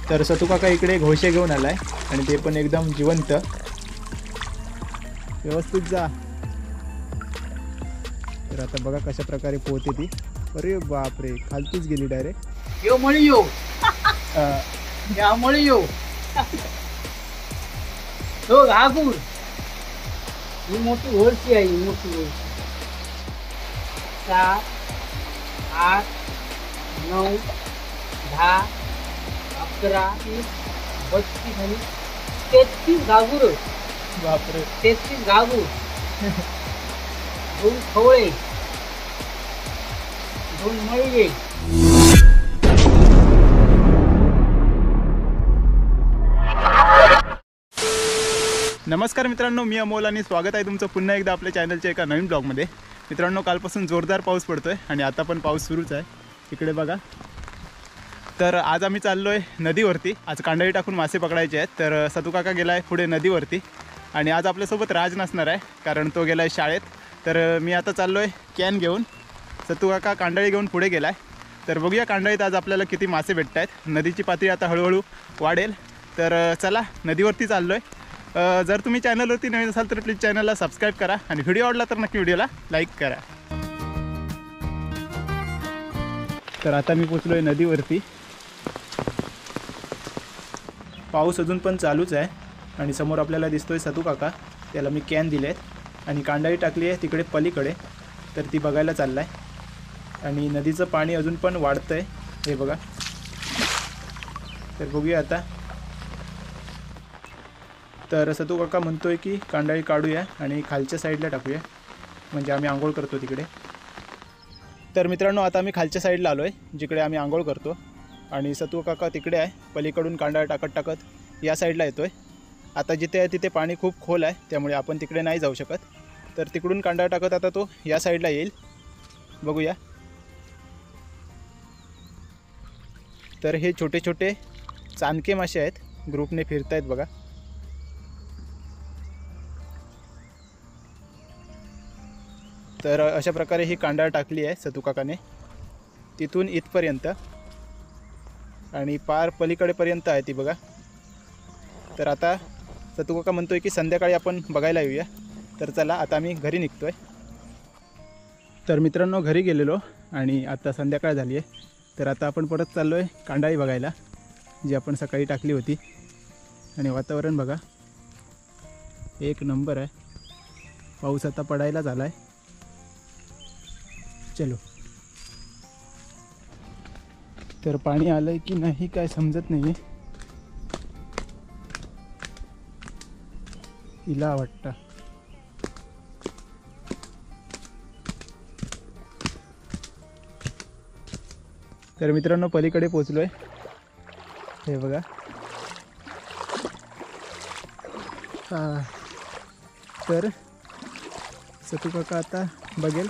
तर सतू काका इकडे घोषे घेऊन आलाय आणि ते पण एकदम जिवंत. व्यवस्थित जा. तर आता बघा कशा प्रकारे पोहते ती. अरे बापरे, खालतीच गेली डायरेक्ट. यो मळी यो या मळी यो हो घागूर. ही मोठी होळशी आहे, ही मोठी होळशी. 7 8 9 10 11 32 आणि 33 घागूर. बापरे, 33 घागूर. 2 खवळे, 2 मळी. नमस्कार मित्रांनो, मी अमोल आणि स्वागत आहे तुमचं पुन्हा एकदा आपल्या चॅनलच्या एका नवीन ब्लॉगमध्ये. मित्रांनो, कालपासून जोरदार पाऊस पडतोय आणि आता पण पाऊस सुरूच आहे. इकडे बघा. तर आज आम्ही चाललो आहे नदीवरती. आज कांडळी टाकून मासे पकडायचे आहेत. तर सतू काका गेला आहे पुढे नदीवरती आणि आज आपल्यासोबत राज नसणार आहे कारण तो गेला आहे शाळेत. तर मी आता चाललो आहे कॅन घेऊन. सतू काका कांडळी घेऊन पुढे गेला आहे. तर बघूया कांडळीत आज आपल्याला किती मासे भेटत आहेत. नदीची पातळी आता हळूहळू वाढेल. तर चला नदीवरती चाललो आहे. जर तुम्ही चॅनलवरती नवीन असाल तर प्लीज चॅनलला सबस्क्राईब करा आणि व्हिडिओ आवडला तर नक्की व्हिडिओला लाईक करा. तर आता मी पोचलो आहे नदीवरती. पाऊस अजून पण चालूच आहे आणि समोर आपल्याला दिसतोय सतू काका. त्याला मी कॅन दिले आहेत आणि कांडळी टाकली आहे तिकडे पलीकडे. तर ती बघायला चालला आहे आणि नदीचं पाणी अजून पण वाढतं आहे, हे बघा. तर बघूया आता. तर सतू काका म्हणतोय की कांडळी काढूया आणि खालच्या साईडला टाकूया, म्हणजे आम्ही आंघोळ करतो तिकडे. तर मित्रांनो, आता आम्ही खालच्या साईडला आलो आहे जिकडे आम्ही आंघोळ करतो आणि सतू काका तिकडे आहे. पलीकडून कांडळी टाकत टाकत या साईडला येतो आहे. आता जिथे आहे तिथे पाणी खूप खोल आहे त्यामुळे आपण तिकडे नाही जाऊ शकत. तर तिकडून कांडळी टाकत आता तो या साईडला येईल. बघूया. तर हे छोटे छोटे चांदके मासे आहेत, ग्रुपने फिरत आहेत बघा. तर अशा प्रकारे ही कांडळ टाकली आहे सतू काकाने तिथून इथपर्यंत आणि पार पलीकडेपर्यंत आहे ती बघा. तर आता सतू काका म्हणतोय की संध्याकाळी आपण बघायला येऊया. तर चला आता आम्ही घरी निघतोय. तर मित्रांनो, घरी गेलेलो आणि आता संध्याकाळ झाली आहे. तर आता आपण परत चाललो आहे कांडळी बघायला जी आपण सकाळी टाकली होती. आणि वातावरण बघा, एक नंबर आहे. पाऊस आता पडायला झाला आहे. चलो. तर पाणी आलंय की नाही काय समजत नाही. हिला वाटतं. तर मित्रांनो, पलीकडे पोचलोय, हे बघा. तर सतू काका आता बघेल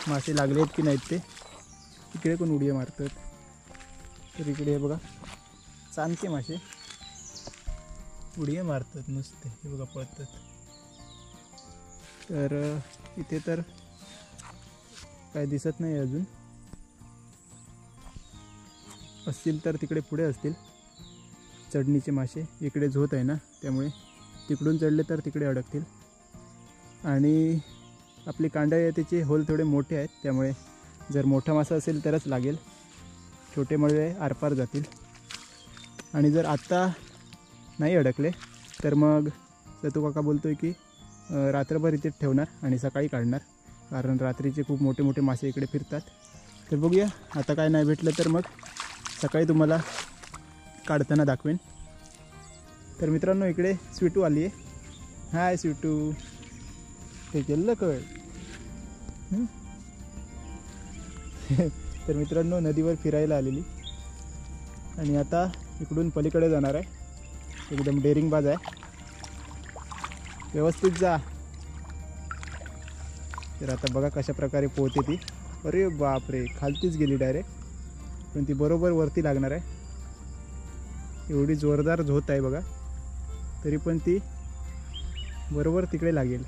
मासे लागले आहेत की नाहीत ते. इकडे पण उडी मारतात. तर इकडे हे बघा चांदके मासे उडी मारतात नुसते, हे बघा पळतात. तर इथे तर काय दिसत नाही अजून. असतील तर तिकडे पुढे असतील चढणीचे मासे. इकडे झोत आहे ना त्यामुळे तिकडून चढले तर तिकडे अडकतील. आणि आपली कांडळी आहे त्याचे होल थोडे मोठे आहेत त्यामुळे जर मोठा मासा असेल तरच लागेल. छोटे मळवे आरपार जातील. आणि जर आत्ता नाही अडकले तर मग सतू काका बोलतोय की रात्रभर इथे ठेवणार आणि सकाळी काढणार, कारण रात्रीचे खूप मोठे मोठे मासे इकडे फिरतात. तर बघूया, आता काय नाही भेटलं तर मग सकाळी तुम्हाला काढताना दाखवेन. तर मित्रांनो, इकडे स्वीटू आली आहे. हाय स्वीटू, ते केलं कळ. तर मित्रांनो, नदीवर फिरायला आलेली आणि आता इकडून पलीकडे जाणार आहे. एकदम डेअरिंग बाज आहे. व्यवस्थित जा. तर आता बघा कशा प्रकारे पोहते ती. अरे बापरे, खालतीच गेली डायरेक्ट. पण ती बरोबर वरती लागणार आहे. एवढी जोरदार झोत आहे बघा, तरी पण ती बरोबर तिकडे लागेल.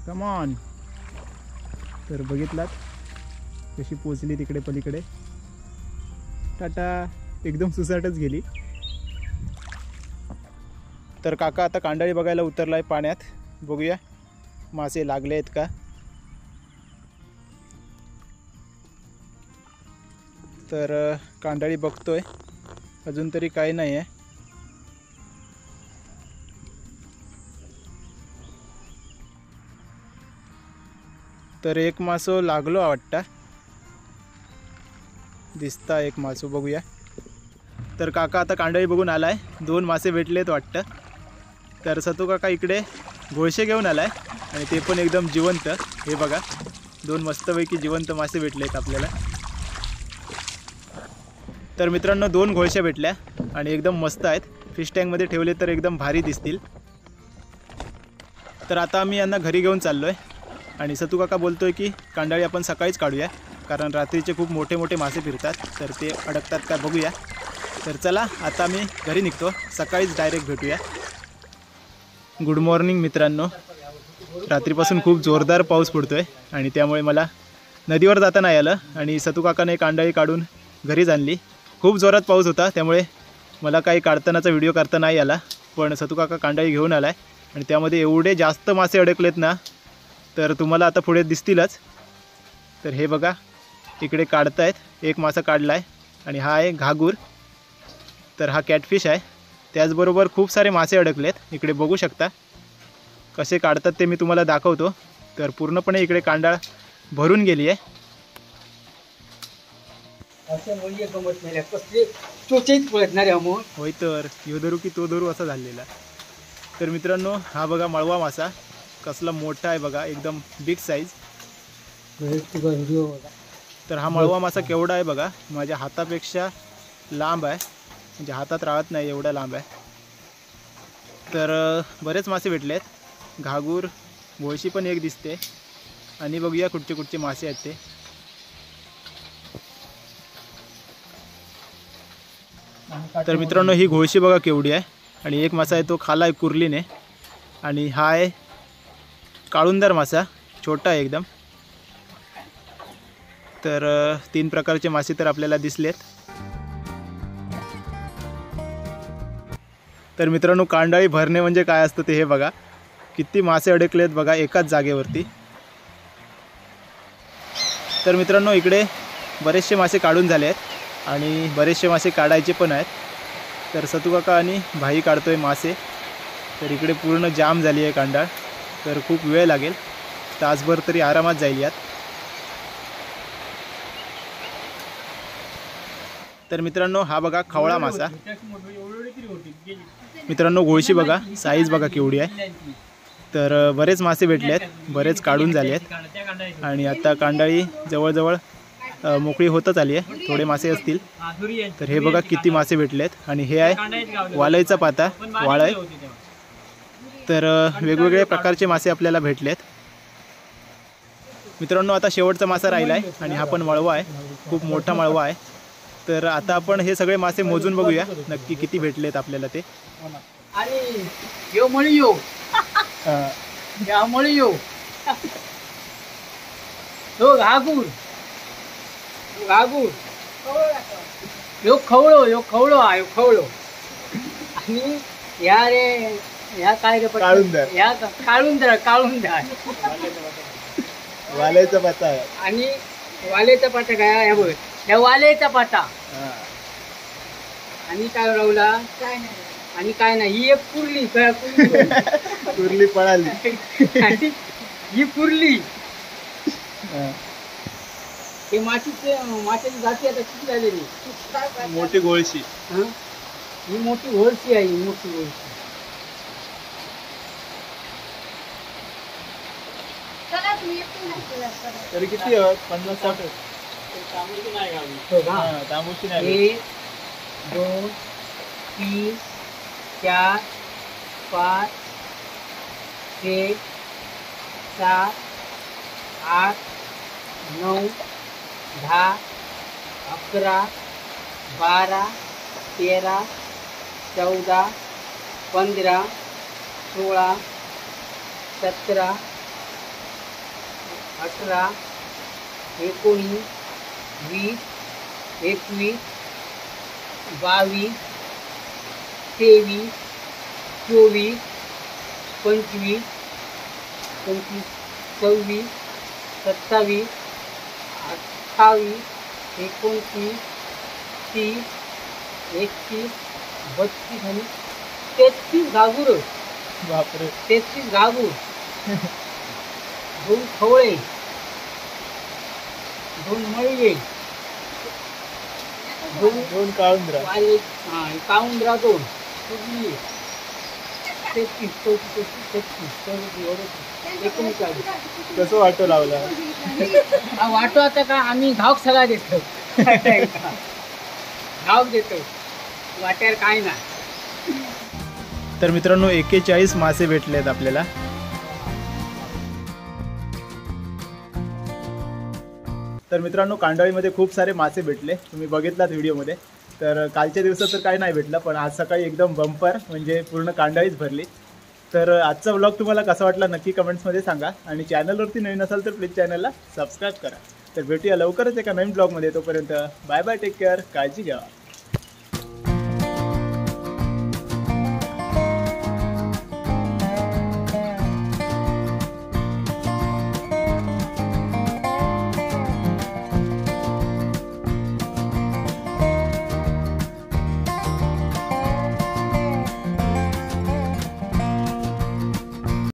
Come on. तर बघितलात कशी पोचली तिकडे पलीकडे. टाटा एकदम सुसाटच गेली. तर काका आता कांडाळी बघायला उतरलाय पाण्यात. बघूया मासे लागले आहेत का. तर कांडाळी बघतोय, अजून तरी काही नाही आहे. तर एक मासो लागलो वाटतं, दिसता एक मासो. बघूया. तर काका आता कांडाळी बघून आलाय, 2 मासे भेटलेत वाटतं. तर सतू काका इकडे घोळशे घेऊन आलाय आणि ते पण एकदम जिवंत. हे बघा 2 मस्तपैकी जिवंत मासे भेटलेत आपल्याला. तर मित्रांनो 2 घोळशे भेटल्या आणि एकदम मस्त आहेत. फिश टँकमध्ये ठेवले तर एकदम भारी दिसतील. तर आता आम्ही यांना घरी घेऊन चाललो आहे आणि सतू काका बोलतोय की कांडाळी आपण सकाळीच काढूया, कारण रात्रीचे खूप मोठे मोठे मासे फिरतात, तर ते अडकतात का बघूया. तर चला आता आम्ही घरी निघतो, सकाळीच डायरेक्ट भेटूया. गुड मॉर्निंग मित्रांनो. रात्रीपासून खूप जोरदार पाऊस पडतोय आणि त्यामुळे मला नदीवर जाता नाही आलं आणि सतू काकाने कांडाळी काढून घरीच आणली. खूप जोरात पाऊस होता त्यामुळे मला काही काढतानाचा व्हिडिओ करता नाही आला, पण सतू काका कांडाळी घेऊन आलाय आणि त्यामध्ये एवढे जास्त मासे अडकलेत ना, तर तुम्हाला आता पुढे दिसतीलच. तर हे बघा इकडे काढतायत. एक मासा काढलाय आणि हा आहे घागूर. तर हा कॅटफिश आहे. त्याचबरोबर खूप सारे मासे अडकलेत. इकडे बघू शकता कसे काढतात ते मी तुम्हाला दाखवतो. तर पूर्णपणे इकडे कांडाळ भरून गेली आहे. होय तर ह्यो धरू की तो धरू असा झालेला. तर मित्रांनो हा बघा मळवा मासा कसला मोठा आहे बघा, एकदम बिग साईज. तर हा मळवा मासा केवढा आहे बघा, माझ्या हातापेक्षा लांब आहे, म्हणजे हातात राहत नाही एवढा लांब आहे. तर बरेच मासे भेटलेत. घागूर, घोळशी पण एक दिसते आणि बघूया कुठचे कुठचे मासे आहेत ते. तर मित्रांनो ही घोळशी बघा केवढी आहे आणि एक मासा आहे तो खाला आहे कुर्लीने आणि हा आहे काळुंदर मासा, छोटा आहे एकदम. तर 3 प्रकारचे मासे तर आपल्याला दिसलेत. तर मित्रांनो कांडाळी भरणे म्हणजे काय असतं ते हे बघा, किती मासे अडकलेत बघा एकाच जागेवरती. तर मित्रांनो इकडे बरेचसे मासे काढून झाले आहेत आणि बरेचसे मासे काढायचे पण आहेत. तर सतू काका आणि भाई काढतोय मासे. तर इकडे पूर्ण जाम झाली आहे कांडाळ, तर खूप वेळ लागेल, तासभर तरी आरामात जाईल यात. तर मित्रांनो हा बघा खवळा मासा. मित्रांनो घोळशी बघा, साईज बघा केवढी आहे. तर बरेच मासे भेटले आहेत, बरेच काढून झाले आहेत आणि आता कांडाळी जवळजवळ मोकळी होतच आली आहे. थोडे मासे असतील. तर हे बघा किती मासे भेटलेत आणि हे आहे वालयचा पाता, वाळय. तर वेगवेगळ्या प्रकारचे मासे आपल्याला भेटलेत. मित्रांनो आता शेवटचा मासा राहिला आहे आणि हा पण मळवा आहे, खूप मोठा मळवा आहे. तर आता आपण हे सगळे मासे मोजून बघूया नक्की किती भेटलेत आपल्याला ते. आणि यो मळी यो या मळी यो तो घागूर घागूर यो खवळो हा यो खवळो. आणि या रे या काय रे काळुंदर. या काळुंदर वालयचा पाता आहे आणि वालेचा पाटा काय बघ, या वालेचा पाटा. आणि काय रावला आणि काय नाही, ही एक कुर्ली कुर्ली पळाली आणि ही कुर्ली. हे माशाची जाती आता किती झालेली. मोठी घोळशी. ही मोठी घोळशी आहे, ही मोठी घोळशी. तरी किती 50-60 तांबूशी नाही. 1 2 3 4 5 6 7 8 9 10 11 12 13 14 15 16 17 18 19 20 21 22, 23, 24, 25, 26, 26, 27, 28, 29, 30, 31, 32 आणि 33 घागुर. बापरे. 33 घागूर, 2 खवळे, 2 मळगे, 2 काळुंद्रा. काउंद्रा 2 कुठली 33, 34, 33, 39. कसं वाटो लावला. वाटो आता का आम्ही घावक सगळा देतो. घावक देतो, वाट्यावर काय ना. तर मित्रांनो 41 मासे भेटले आहेत आपल्याला. तर मित्रांनो कांडळीमध्ये खूप सारे मासे भेटले, तुम्ही बघितलात व्हिडिओमध्ये. तर कालच्या दिवसात तर काही नाही भेटलं, पण आज सकाळी एकदम बंपर म्हणजे पूर्ण कांडळीच भरली. तर आजचा व्लॉग तुम्हाला कसा वाटला नक्की कमेंट्समध्ये सांगा, आणि चॅनलवरती नवीन असाल तर प्लीज चॅनलला सबस्क्राईब करा. तर भेटूया लवकरच एका नवीन ब्लॉगमध्ये. तोपर्यंत बाय बाय, टेक केअर, काळजी घ्या.